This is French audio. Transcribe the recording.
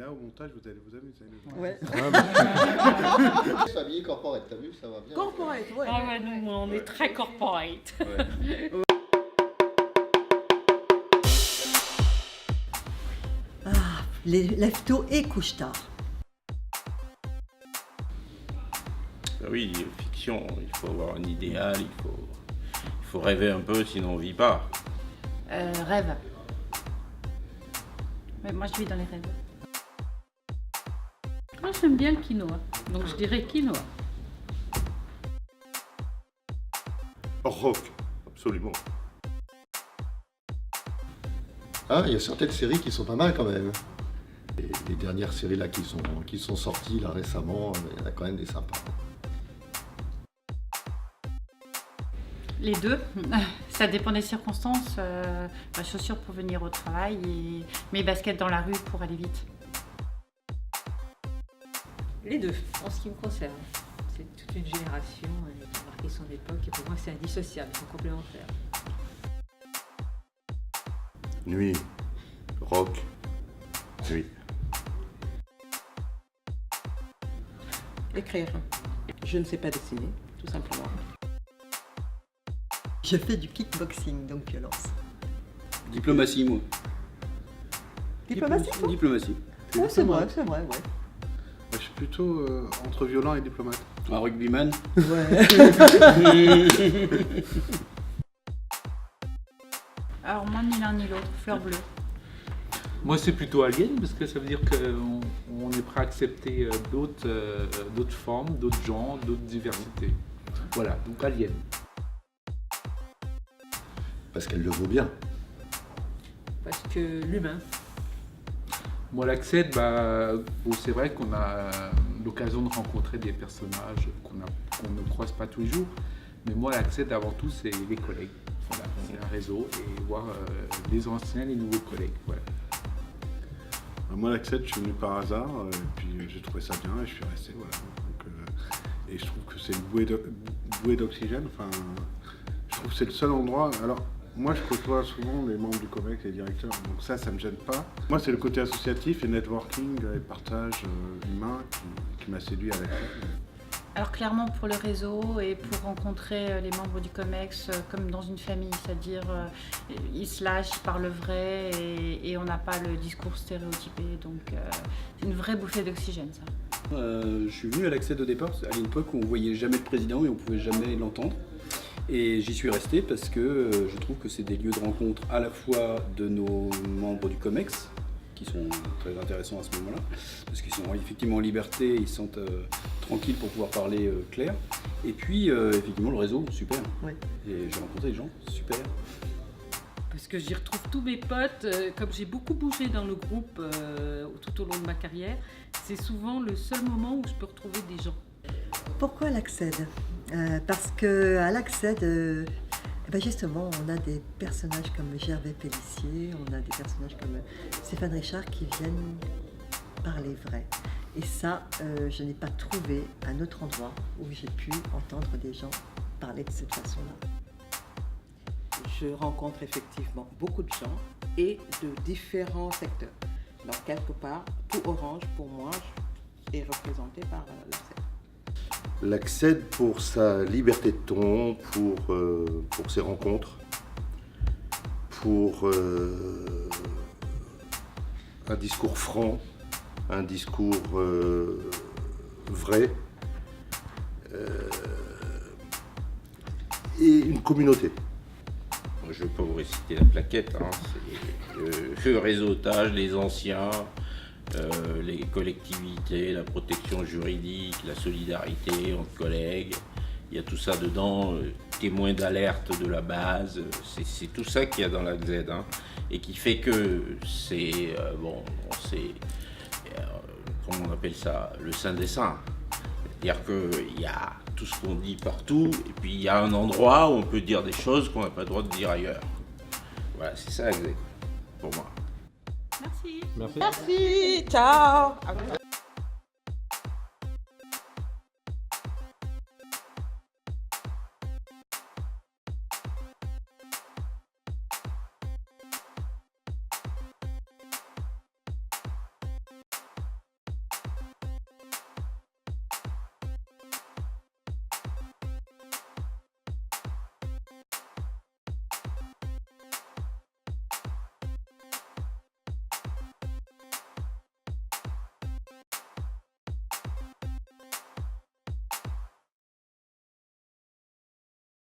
là, au montage, vous allez vous amuser. Ouais. Je suis habillé corporate, t'as vu, ça va bien. Corporate, ouais. Ah ouais, nous, on est très corporate. Ouais. Lève tôt et couche tard. Oui, fiction, il faut avoir un idéal, il faut rêver un peu, sinon on vit pas. Rêve. Ouais, moi, je vis dans les rêves. Moi, j'aime bien le quinoa, donc je dirais quinoa. Rock, absolument. Ah, il y a certaines séries qui sont pas mal quand même. Les dernières séries là qui sont sorties là récemment, il y en a quand même des sympas. Les deux, ça dépend des circonstances. Ma chaussure pour venir au travail et mes baskets dans la rue pour aller vite. Les deux, en ce qui me concerne. C'est toute une génération qui a marqué son époque et pour moi c'est indissociable, ils sont complémentaires. Nuit, rock, nuit. Écrire. Je ne sais pas dessiner, tout simplement. Je fais du kickboxing, donc violence. Diplomatie, moi. Diplomatie, toi ? Diplomatie. Ouais, c'est vrai, ouais. Moi, je suis plutôt entre violent et diplomate. Un rugbyman. Ouais. Alors moi, ni l'un ni l'autre, fleur bleue. Moi, c'est plutôt alien parce que ça veut dire qu'on est prêt à accepter d'autres formes, d'autres genres, d'autres diversités. Voilà, donc alien. Parce qu'elle le vaut bien. Parce que l'humain, Moi, l'accès, c'est vrai qu'on a l'occasion de rencontrer des personnages qu'on ne croise pas tous les jours. Mais moi, l'accès, avant tout, c'est les collègues. Voilà, c'est un réseau et voir les anciens, les nouveaux collègues. Voilà. Moi, l'Accès, je suis venu par hasard, et puis j'ai trouvé ça bien et je suis resté. Voilà. Donc, et je trouve que c'est une bouée d'oxygène. Enfin, je trouve que c'est le seul endroit. Alors, moi, je côtoie souvent les membres du COMEX, les directeurs, donc ça me gêne pas. Moi, c'est le côté associatif et networking et partage humain qui m'a séduit à l'Accès. Alors clairement pour le réseau et pour rencontrer les membres du COMEX comme dans une famille, c'est-à-dire ils se lâchent, ils parlent vrai et on n'a pas le discours stéréotypé, donc c'est une vraie bouffée d'oxygène ça. Je suis venu à l'Accès au départ, à l'époque où on voyait jamais le président et on pouvait jamais l'entendre. Et j'y suis resté parce que je trouve que c'est des lieux de rencontre à la fois de nos membres du COMEX, qui sont très intéressants à ce moment-là, parce qu'ils sont effectivement en liberté, ils se sentent tranquilles pour pouvoir parler clair. Et puis, effectivement, le réseau, super. Ouais. Et j'ai rencontré des gens, super. parce que j'y retrouve tous mes potes, comme j'ai beaucoup bougé dans le groupe tout au long de ma carrière, c'est souvent le seul moment où je peux retrouver des gens. Pourquoi l'Accède ? Parce qu'à l'Accède, justement, on a des personnages comme Gervais Pellissier, on a des personnages comme Stéphane Richard qui viennent parler vrai. Et ça, je n'ai pas trouvé un autre endroit où j'ai pu entendre des gens parler de cette façon-là. Je rencontre effectivement beaucoup de gens et de différents secteurs. Donc quelque part, tout Orange, pour moi, est représenté par l'Accès. L'Accès pour sa liberté de ton, pour ses rencontres, pour un discours franc, un discours vrai, et une communauté. Je peux vous réciter la plaquette, hein. C'est le réseautage, les anciens, les collectivités, la protection juridique, la solidarité entre collègues. Il y a tout ça dedans, témoins d'alerte de la base, c'est tout ça qu'il y a dans l'ACZ, hein, et qui fait que c'est, comment on appelle ça, le saint des saints. C'est-à-dire qu'il y a tout ce qu'on dit partout, et puis il y a un endroit où on peut dire des choses qu'on n'a pas le droit de dire ailleurs. Voilà, c'est ça, l'ACZ, pour moi. Merci. Merci, ciao.